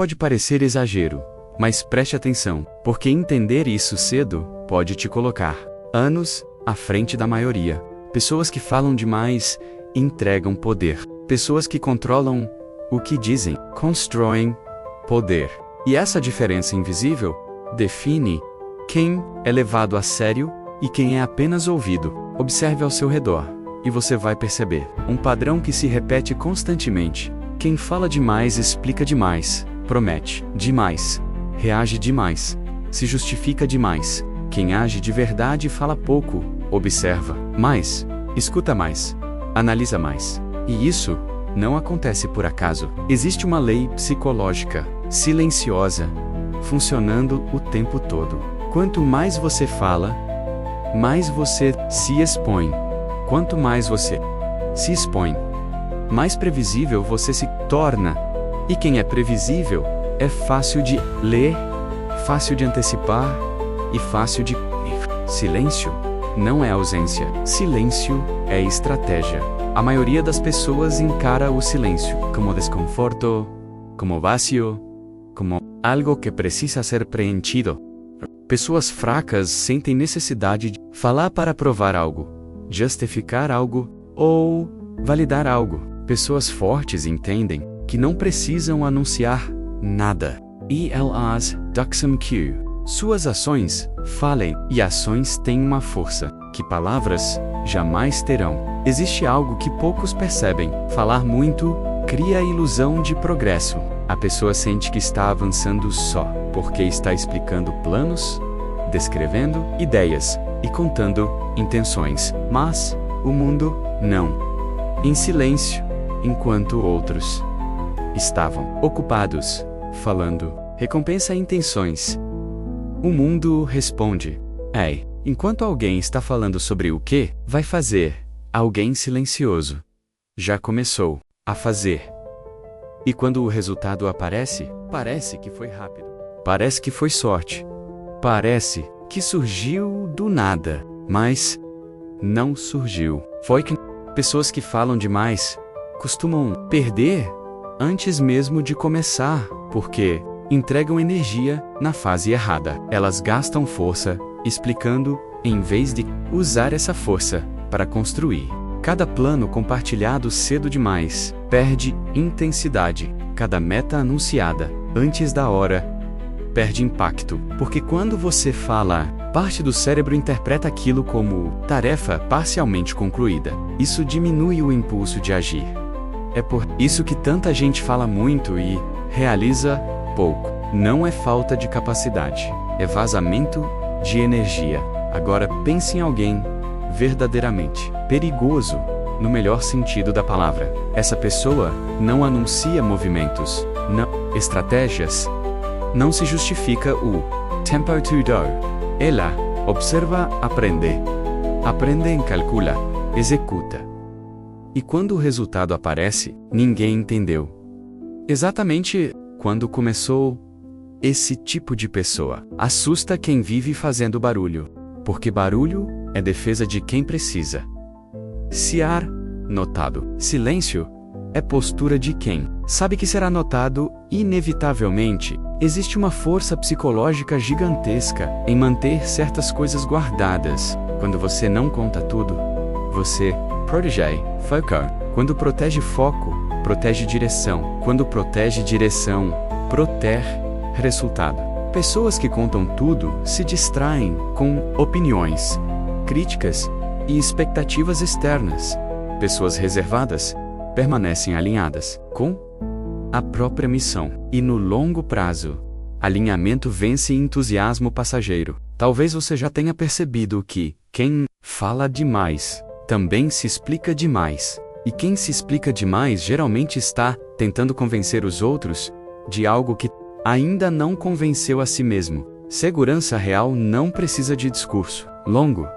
pode parecer exagero, mas preste atenção, porque entender isso cedo pode te colocar anos à frente da maioria. Pessoas que falam demais entregam poder. Pessoas que controlam o que dizem constroem poder. E essa diferença invisível define quem é levado a sério e quem é apenas ouvido. Observe ao seu redor, e você vai perceber um padrão que se repete constantemente. Quem fala demais explica demais, promete demais, reage demais, se justifica demais. Quem age de verdade fala pouco, observa mais, escuta mais, analisa mais. E isso não acontece por acaso. Existe uma lei psicológica, silenciosa, funcionando o tempo todo. Quanto mais você fala, mais você se expõe. Quanto mais você se expõe, mais previsível você se torna. E quem é previsível é fácil de ler, fácil de antecipar e fácil de... Silêncio não é ausência. Silêncio é estratégia. A maioria das pessoas encara o silêncio como desconforto, como vazio, como algo que precisa ser preenchido. Pessoas fracas sentem necessidade de falar para provar algo, justificar algo ou validar algo. Pessoas fortes entendem que não precisam anunciar nada. ELAs Duxam Q. Suas ações falem, e ações têm uma força que palavras jamais terão. Existe algo que poucos percebem. Falar muito cria a ilusão de progresso. A pessoa sente que está avançando só porque está explicando planos, descrevendo ideias e contando intenções. Mas o mundo não. Em silêncio, enquanto outros estavam ocupados falando. Recompensa intenções. O mundo responde. Ei, enquanto alguém está falando sobre o que vai fazer, alguém silencioso já começou a fazer. E quando o resultado aparece, parece que foi rápido. Parece que foi sorte. Parece que surgiu do nada, mas não surgiu. Foi que pessoas que falam demais costumam perder antes mesmo de começar, porque entregam energia na fase errada. Elas gastam força explicando em vez de usar essa força para construir. Cada plano compartilhado cedo demais perde intensidade. Cada meta anunciada antes da hora perde impacto, porque quando você fala, parte do cérebro interpreta aquilo como tarefa parcialmente concluída. Isso diminui o impulso de agir. É por isso que tanta gente fala muito e realiza pouco. Não é falta de capacidade, é vazamento de energia. Agora pense em alguém verdadeiramente perigoso, no melhor sentido da palavra. Essa pessoa não anuncia movimentos, não estratégias, não se justifica o tempo to do. Ela observa, aprende e calcula, executa. E quando o resultado aparece, ninguém entendeu exatamente quando começou. Esse tipo de pessoa assusta quem vive fazendo barulho, porque barulho é defesa de quem precisa ser notado. Silêncio é postura de quem sabe que será notado inevitavelmente. Existe uma força psicológica gigantesca em manter certas coisas guardadas. Quando você não conta tudo, você protege foco. Quando protege foco, protege direção. Quando protege direção, protege resultado. Pessoas que contam tudo se distraem com opiniões, críticas e expectativas externas. Pessoas reservadas permanecem alinhadas com a própria missão. E no longo prazo, alinhamento vence entusiasmo passageiro. Talvez você já tenha percebido que quem fala demais também se explica demais. E quem se explica demais geralmente está tentando convencer os outros de algo que ainda não convenceu a si mesmo. Segurança real não precisa de discurso longo.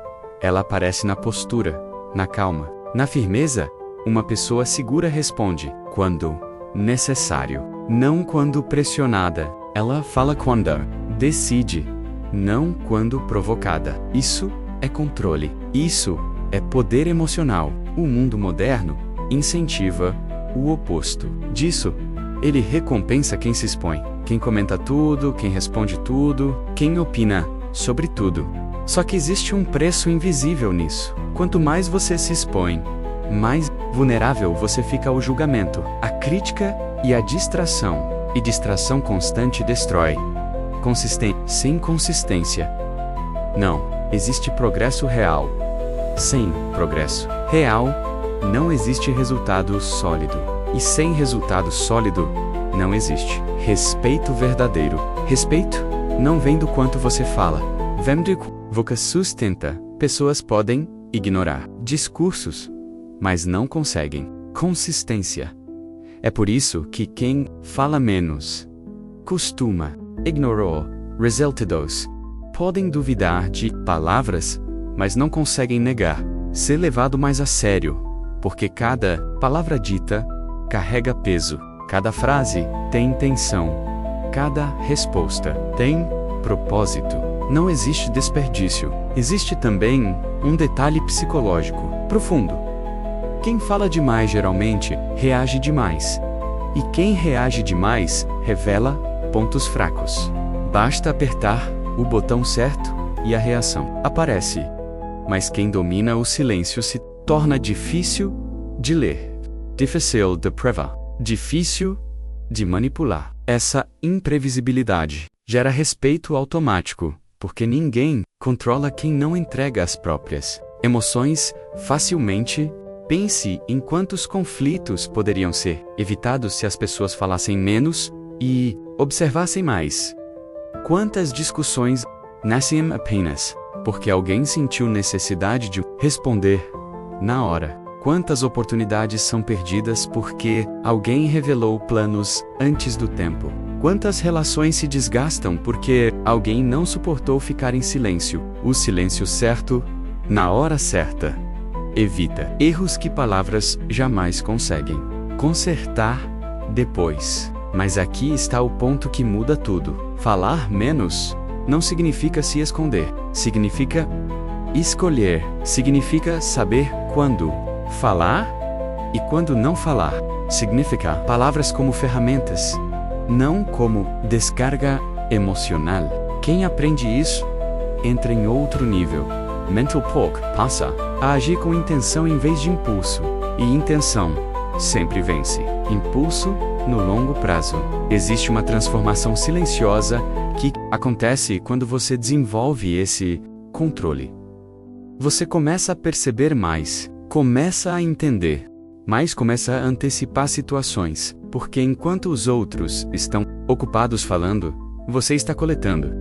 Ela aparece na postura, na calma, na firmeza. Uma pessoa segura responde quando necessário, não quando pressionada. Ela fala quando decide, não quando provocada. Isso é controle. Isso é poder emocional. O mundo moderno incentiva o oposto disso. Ele recompensa quem se expõe, quem comenta tudo, quem responde tudo, quem opina sobre tudo. Só que existe um preço invisível nisso. Quanto mais você se expõe, mais vulnerável você fica ao julgamento, à crítica e à distração. E distração constante destrói. Sem consistência. Não existe progresso real. Sem progresso real, não existe resultado sólido. E sem resultado sólido, não existe respeito verdadeiro. Respeito não vem do quanto você fala, vem do que sustenta. Pessoas podem ignorar discursos, mas não conseguem consistência. É por isso que quem fala menos costuma ignorar resultados. Podem duvidar de palavras, mas não conseguem negar ser levado mais a sério, porque cada palavra dita carrega peso, cada frase tem intenção, cada resposta tem propósito. Não existe desperdício. Existe também um detalhe psicológico profundo. Quem fala demais geralmente reage demais. E quem reage demais revela pontos fracos. Basta apertar o botão certo e a reação aparece. Mas quem domina o silêncio se torna difícil de ler, difícil de prever, difícil de manipular. Essa imprevisibilidade gera respeito automático, porque ninguém controla quem não entrega as próprias emoções facilmente. Pense em quantos conflitos poderiam ser evitados se as pessoas falassem menos e observassem mais. Quantas discussões nascem apenas porque alguém sentiu necessidade de responder na hora. Quantas oportunidades são perdidas porque alguém revelou planos antes do tempo. Quantas relações se desgastam porque alguém não suportou ficar em silêncio. O silêncio certo, na hora certa, evita erros que palavras jamais conseguem consertar depois. Mas aqui está o ponto que muda tudo. Falar menos não significa se esconder. Significa escolher. Significa saber quando falar e quando não falar. Significa palavras como ferramentas, não como descarga emocional. Quem aprende isso entra em outro nível. Mental Pork passa a agir com intenção em vez de impulso. E intenção sempre vence. Impulso no longo prazo. Existe uma transformação silenciosa que acontece quando você desenvolve esse controle. Você começa a perceber mais, começa a entender, mas começa a antecipar situações, porque enquanto os outros estão ocupados falando, você está coletando.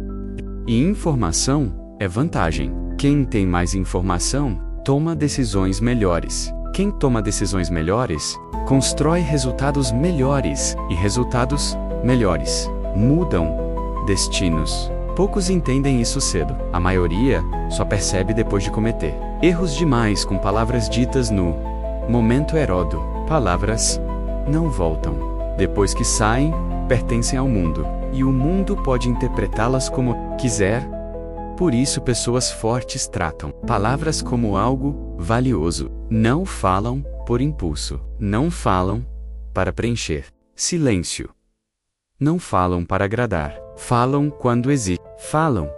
E informação é vantagem. Quem tem mais informação, toma decisões melhores. Quem toma decisões melhores, constrói resultados melhores, e resultados melhores mudam destinos. Poucos entendem isso cedo. A maioria só percebe depois de cometer erros demais com palavras ditas no momento errado. Palavras não voltam. Depois que saem, pertencem ao mundo, e o mundo pode interpretá-las como quiser. Por isso pessoas fortes tratam palavras como algo valioso. Não falam por impulso. Não falam para preencher silêncio. Não falam para agradar. Falam quando existe. Falam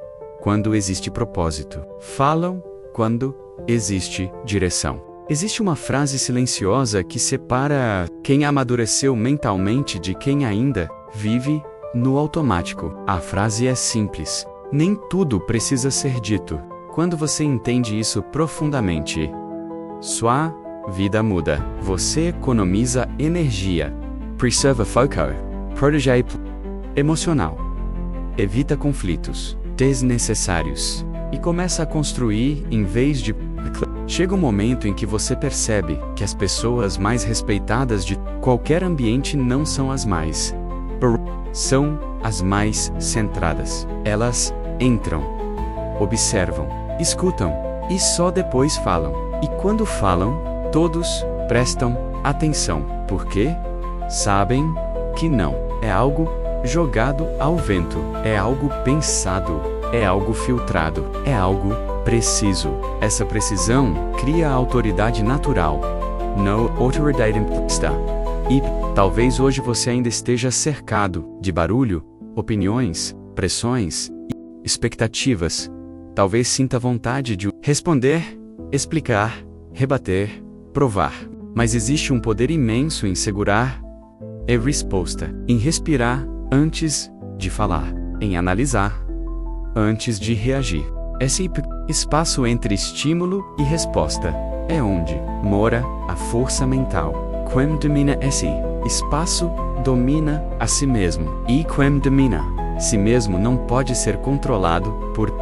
quando existe propósito. Falam quando existe direção. Existe uma frase silenciosa que separa quem amadureceu mentalmente de quem ainda vive no automático. A frase é simples. Nem tudo precisa ser dito. Quando você entende isso profundamente, sua vida muda. Você economiza energia. Preserva foco. Protege emocional. Evita conflitos desnecessários. E começa a construir em vez de... Chega um momento em que você percebe que as pessoas mais respeitadas de qualquer ambiente não são as mais... são as mais centradas. Elas entram, observam, escutam e só depois falam. E quando falam, todos prestam atenção, porque sabem que não é algo jogado ao vento, é algo pensado, é algo filtrado, é algo preciso. Essa precisão cria a autoridade natural. No autoridade imposta. E Talvez hoje você ainda esteja cercado de barulho, opiniões, pressões, expectativas. Talvez sinta vontade de responder, explicar, rebater, provar. Mas existe um poder imenso em segurar a resposta, em respirar antes de falar, em analisar antes de reagir. Esse espaço entre estímulo e resposta é onde mora a força mental. Quem domina esse espaço domina a si mesmo. E quem domina si mesmo não pode ser controlado por.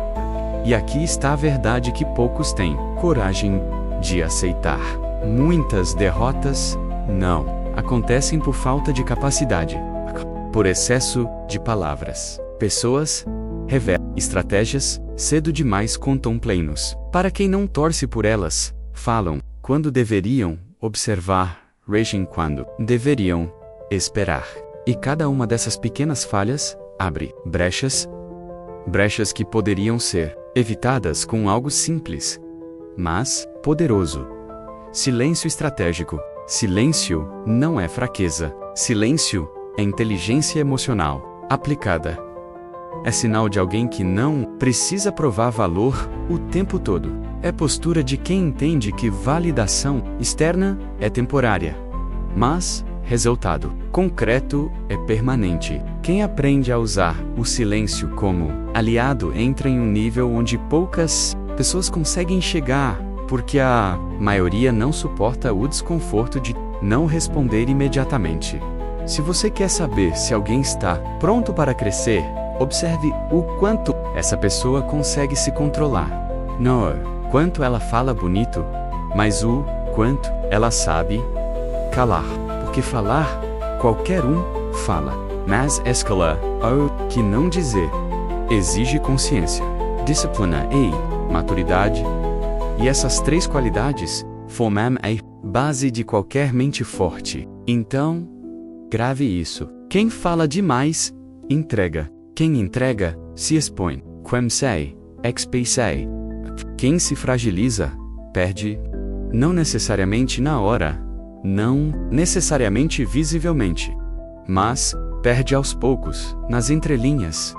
E aqui está a verdade que poucos têm coragem de aceitar. Muitas derrotas não acontecem por falta de capacidade, por excesso de palavras. Pessoas revelam estratégias, cedo demais contam planos. Para quem não torce por elas, falam quando deveriam observar, reagem quando deveriam esperar. E cada uma dessas pequenas falhas abre brechas que poderiam ser evitadas com algo simples, mas poderoso. Silêncio estratégico. Silêncio não é fraqueza. Silêncio é inteligência emocional aplicada. É sinal de alguém que não precisa provar valor o tempo todo. É postura de quem entende que validação externa é temporária, mas resultado concreto é permanente. Quem aprende a usar o silêncio como aliado entra em um nível onde poucas pessoas conseguem chegar, porque a maioria não suporta o desconforto de não responder imediatamente. Se você quer saber se alguém está pronto para crescer, observe o quanto essa pessoa consegue se controlar. Não o quanto ela fala bonito, mas o quanto ela sabe calar. Porque falar, qualquer um fala. Mas escalar, ou que não dizer, exige consciência, disciplina e maturidade. E essas três qualidades formam a base de qualquer mente forte. Então, grave isso. Quem fala demais, entrega. Quem entrega, se expõe. Quem sei, expei. Quem se fragiliza, perde. Não necessariamente na hora, não necessariamente visivelmente, mas perde aos poucos, nas entrelinhas,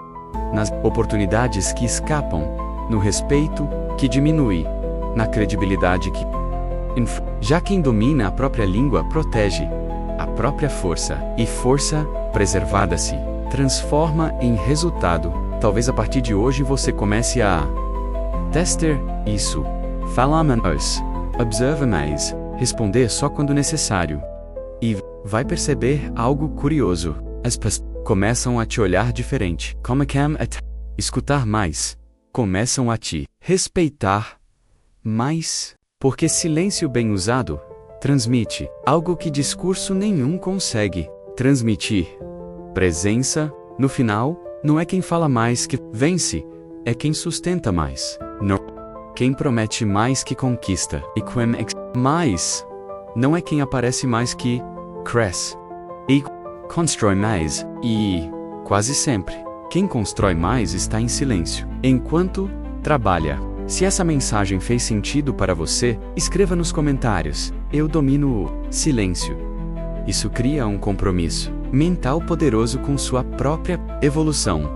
nas oportunidades que escapam, no respeito que diminui, na credibilidade que. Já quem domina a própria língua protege a própria força, e força preservada-se transforma em resultado. Talvez a partir de hoje você comece a testar isso. Falar menos, observar mais, responder só quando necessário. E vai perceber algo curioso. As pessoas começam a te olhar diferente. Começam a escutar mais. Começam a te respeitar mais. Porque silêncio bem usado transmite algo que discurso nenhum consegue transmitir. Presença, no final, não é quem fala mais que vence, é quem sustenta mais. Não. Quem promete mais que conquista. E quem mais, não é quem aparece mais que cresce. E constrói mais. E, quase sempre, quem constrói mais está em silêncio, enquanto trabalha. Se essa mensagem fez sentido para você, escreva nos comentários. Eu domino o silêncio. Isso cria um compromisso mental poderoso com sua própria evolução.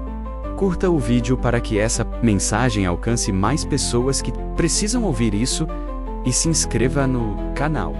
Curta o vídeo para que essa mensagem alcance mais pessoas que precisam ouvir isso e se inscreva no canal.